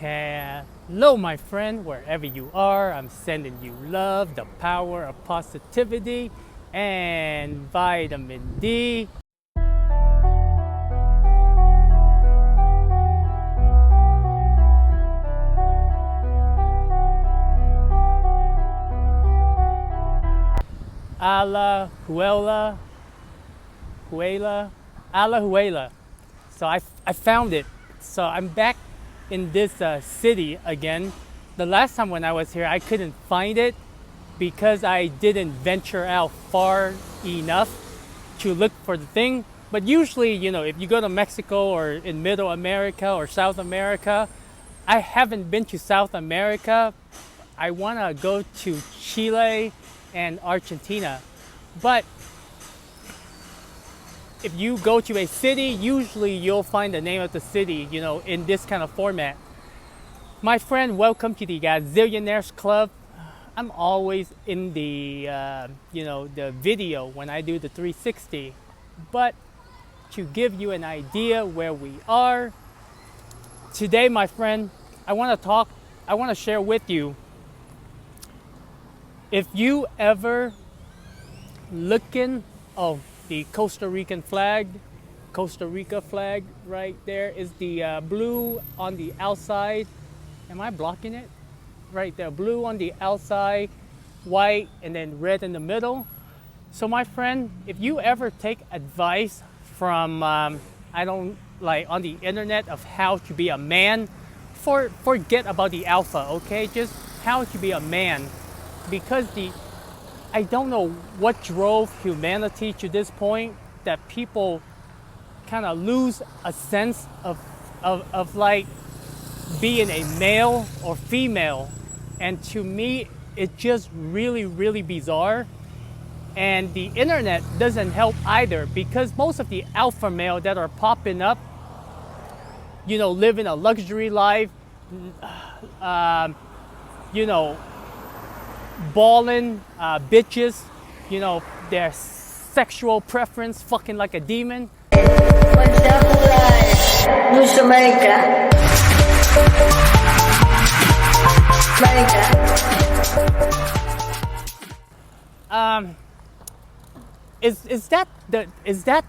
Hello, my friend, wherever you are. I'm sending you love, the power of positivity, and vitamin D. Alajuela, Alajuela. So I found it. So I'm back in this city again. The last time when I was here, I couldn't find it because I didn't venture out far enough to look for the thing. But usually, if you go to Mexico or in Middle America or South America, I haven't been to South America. I want to go to Chile and Argentina. But if you go to a city, usually you'll find the name of the city, in this kind of format. My friend, welcome to the Gazillionaires Club. I'm always in the, the video when I do the 360. But to give you an idea where we are, today, my friend, I want to share with you, if you ever looking, the Costa Rica flag right there is the blue on the outside. Am I blocking it? Right there, blue on the outside, white, and then red in the middle. So my friend, if you ever take advice from, on the internet of how to be a man, forget about the alpha, okay? Just how to be a man. Because I don't know what drove humanity to this point that people kind of lose a sense of like being a male or female. And to me, it's just really, really bizarre. And the internet doesn't help either, because most of the alpha male that are popping up, living a luxury life, balling bitches, their sexual preference fucking like a demon. Is that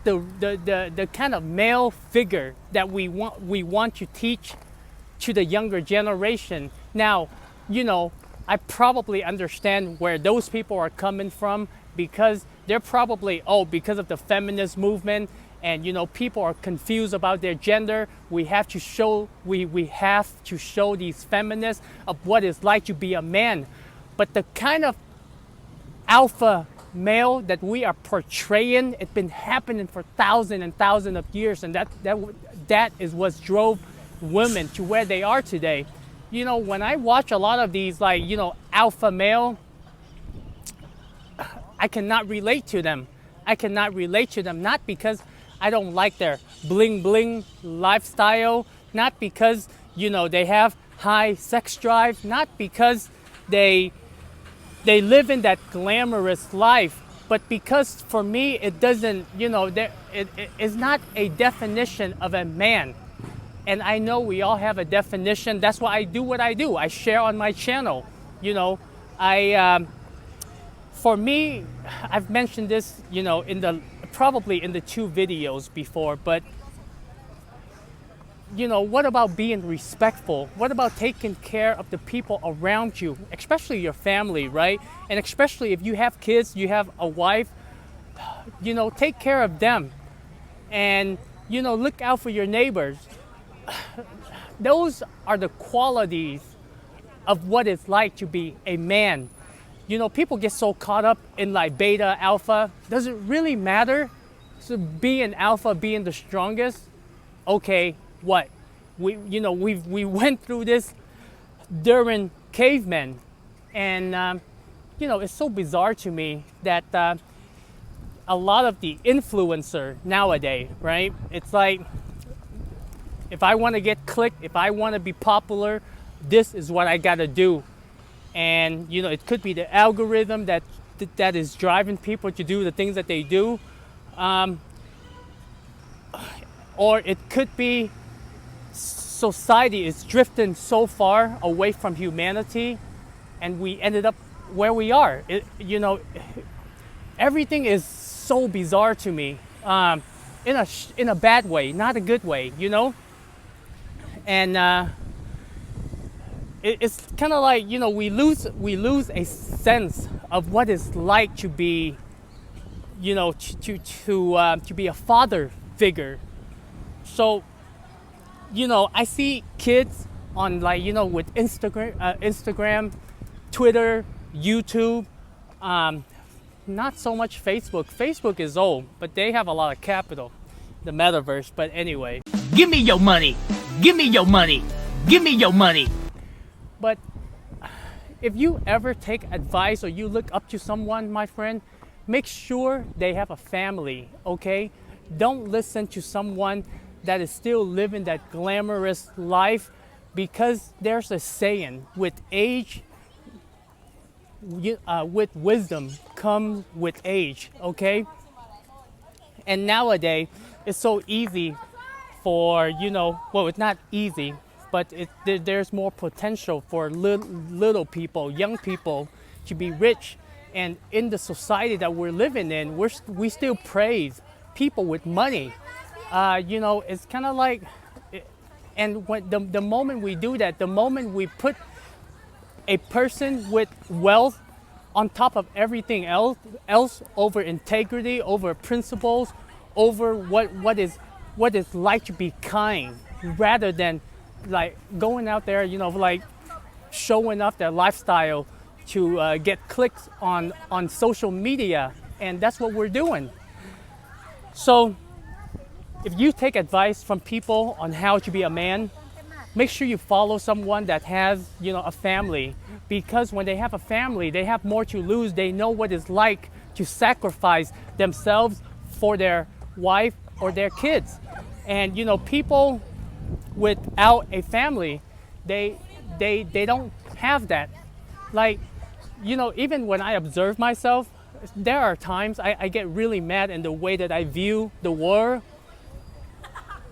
the kind of male figure that we want to teach to the younger generation? Now, I probably understand where those people are coming from, because they're probably, because of the feminist movement, and people are confused about their gender. We have to show these feminists of what it's like to be a man. But the kind of alpha male that we are portraying, it's been happening for thousands and thousands of years, and that is what drove women to where they are today. When I watch a lot of these, alpha male, I cannot relate to them. Not because I don't like their bling bling lifestyle, not because, they have high sex drive, not because they live in that glamorous life, but because for me, it doesn't, it is not a definition of a man. And I know we all have a definition. That's why I do what I do. I share on my channel. For me, I've mentioned this, probably in the 2 videos before, but what about being respectful? What about taking care of the people around you, especially your family, right? And especially if you have kids, you have a wife, take care of them. And, look out for your neighbors. Those are the qualities of what it's like to be a man. People get so caught up in like beta, alpha. Does it really matter? So being alpha, being the strongest, okay, what? We went through this during cavemen. And, it's so bizarre to me that a lot of the influencer nowadays, right? It's like, if I want to get clicked, if I want to be popular, this is what I got to do. And, it could be the algorithm that is driving people to do the things that they do. Or it could be society is drifting so far away from humanity, and we ended up where we are. Everything is so bizarre to me, in a bad way, not a good way, and it's kind of like, we lose a sense of what it's like to be, to be a father figure. So, I see kids on, like, with Instagram, Twitter, YouTube, not so much Facebook. Facebook is old, but they have a lot of capital, the metaverse. But anyway, give me your money, give me your money, give me your money. But if you ever take advice or you look up to someone, my friend, make sure they have a family, okay? Don't listen to someone that is still living that glamorous life, because there's a saying, with age, with wisdom comes with age, okay? And nowadays, it's so easy for, well, it's not easy, but there's more potential for little people, young people, to be rich. And in the society that we're living in, we still praise people with money. It's kind of like, and when the moment we do that, the moment we put a person with wealth on top of everything else over integrity, over principles, over what is like to be kind, rather than like going out there, like showing off their lifestyle to get clicks on social media. And that's what we're doing. So if you take advice from people on how to be a man, make sure you follow someone that has, a family, because when they have a family, they have more to lose. They know what it's like to sacrifice themselves for their wife or their kids. And, people without a family, they don't have that. Like, even when I observe myself, there are times I get really mad in the way that I view the world,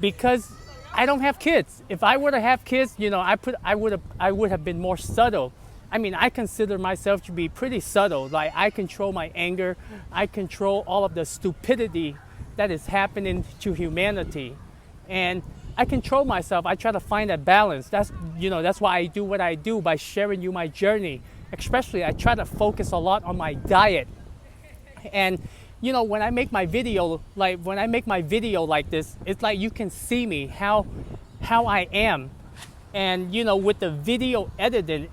because I don't have kids. If I were to have kids, I would have been more subtle. I mean, I consider myself to be pretty subtle. Like, I control my anger, I control all of the stupidity that is happening to humanity, and I control myself. I try to find that balance. That's why I do what I do, by sharing you my journey. Especially, I try to focus a lot on my diet. And when I make my video, like this, it's like you can see me how I am. And with the video editing,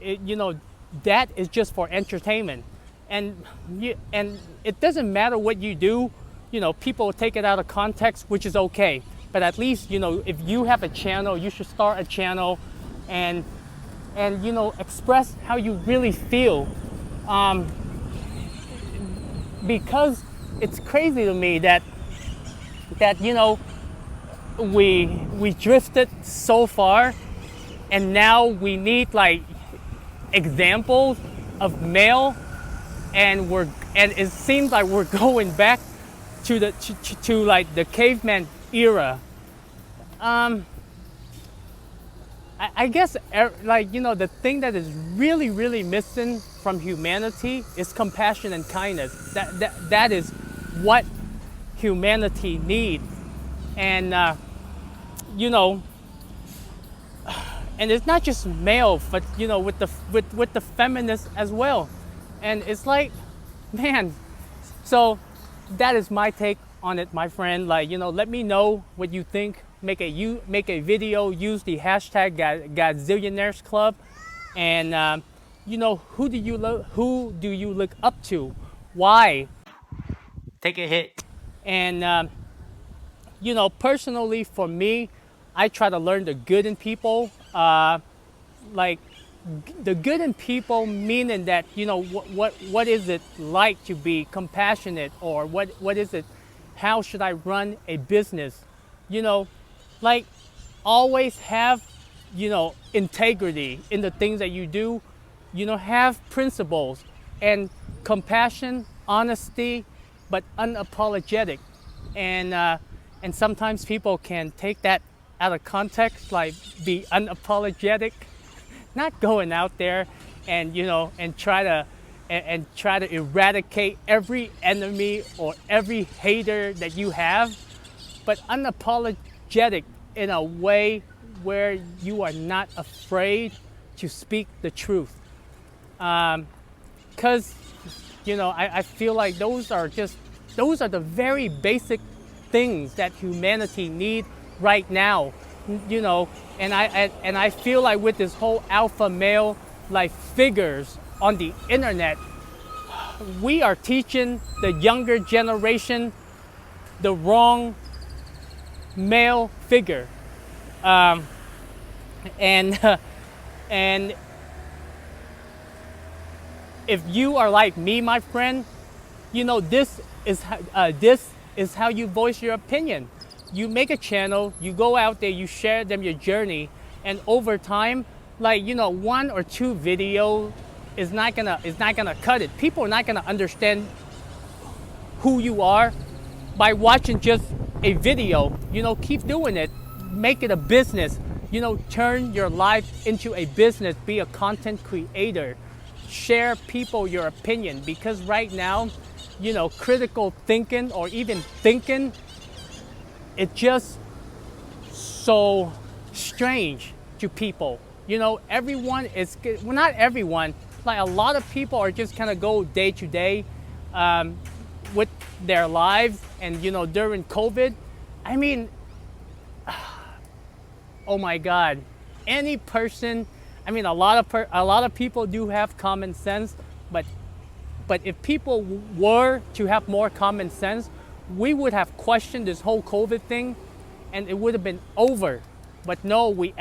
that is just for entertainment. And it doesn't matter what you do. People will take it out of context, which is okay. But at least, if you have a channel, you should start a channel and express how you really feel. Because it's crazy to me that we drifted so far, and now we need like examples of male, and it seems like we're going back to like the caveman era. I guess, like, the thing that is really, really missing from humanity is compassion and kindness. That is what humanity needs. And, and it's not just male, but, with the feminists as well. And it's like, man, so that is my take on it, my friend. Like, let me know what you think. Make a video, use the hashtag Godzillionaires Club, and who do you look up to? Why? Take a hit. And personally, for me, I try to learn the good in people. Like the good in people, meaning that what is it like to be compassionate, or what is it? How should I run a business? Like, always have, integrity in the things that you do, have principles and compassion, honesty, but unapologetic. And sometimes people can take that out of context, like be unapologetic, not going out there and and try to eradicate every enemy or every hater that you have, but unapologetic in a way where you are not afraid to speak the truth. Because I feel like those are the very basic things that humanity need right now. And I feel like with this whole alpha male like figures on the internet, we are teaching the younger generation the wrong male figure. And and if you are like me, my friend, this is how you voice your opinion. You make a channel, you go out there, you share them your journey, and over time, like one or two video is not gonna cut it. People are not gonna understand who you are by watching just a video. Keep doing it. Make it a business. Turn your life into a business. Be a content creator. Share people your opinion, because right now, critical thinking or even thinking, it's just so strange to people. Everyone is, well, not everyone, like a lot of people are just kind of go day to day with their lives. And during COVID, I mean, oh my God, any person, I mean, a lot of people do have common sense, but if people were to have more common sense, we would have questioned this whole COVID thing, and it would have been over. But no, we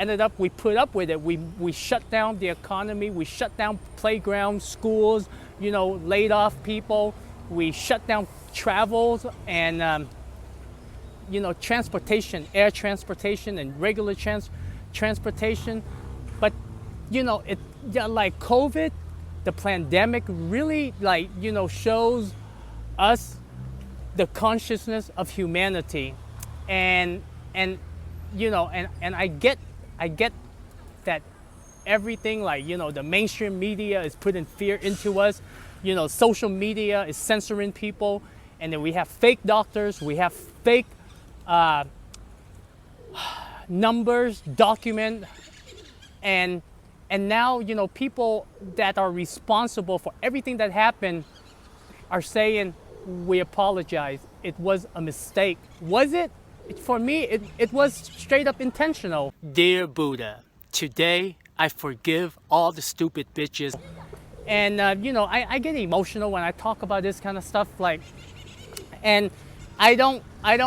put up with it. We shut down the economy. We shut down playgrounds, schools. Laid off people. We shut down travels and transportation, air transportation, and regular transportation. But like COVID, the pandemic really shows us the consciousness of humanity, and I get that everything, the mainstream media is putting fear into us. Social media is censoring people, and then we have fake doctors, we have fake numbers, document, and now people that are responsible for everything that happened are saying, we apologize. It was a mistake. Was it? For me, it was straight up intentional. Dear Buddha, today I forgive all the stupid bitches. And I get emotional when I talk about this kind of stuff. And I don't I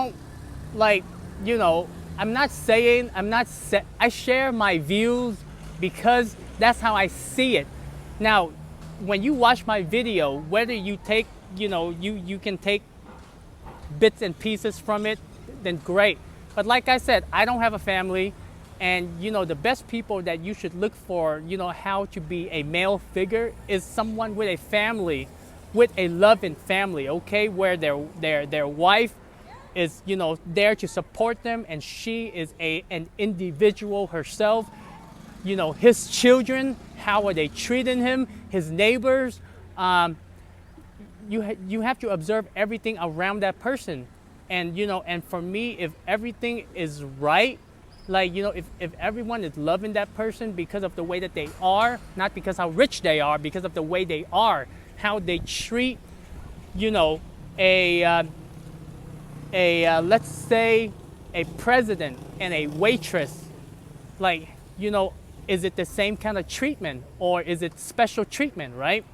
share my views because that's how I see it. Now, when you watch my video, whether you take you can take bits and pieces from it, then great. But like I said, I don't have a family, and the best people that you should look for, how to be a male figure, is someone with a family, with a loving family, okay, where their wife is there to support them, and she is an individual herself. His children, how are they treating him? His neighbors. You have to observe everything around that person, and and for me, if everything is right, if everyone is loving that person because of the way that they are, not because how rich they are, because of the way they are, how they treat let's say a president and a waitress, is it the same kind of treatment, or is it special treatment, right?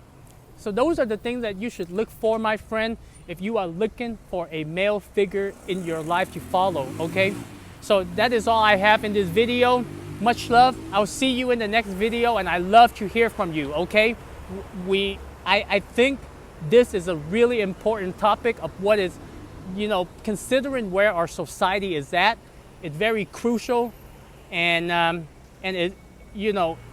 So those are the things that you should look for, my friend, if you are looking for a male figure in your life to follow, okay? So that is all I have in this video. Much love. I'll see you in the next video, and I love to hear from you, okay? I think this is a really important topic of what is, considering where our society is at. It's very crucial, and it,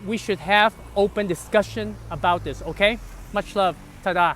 we should have open discussion about this, okay? Much love. Ta-da.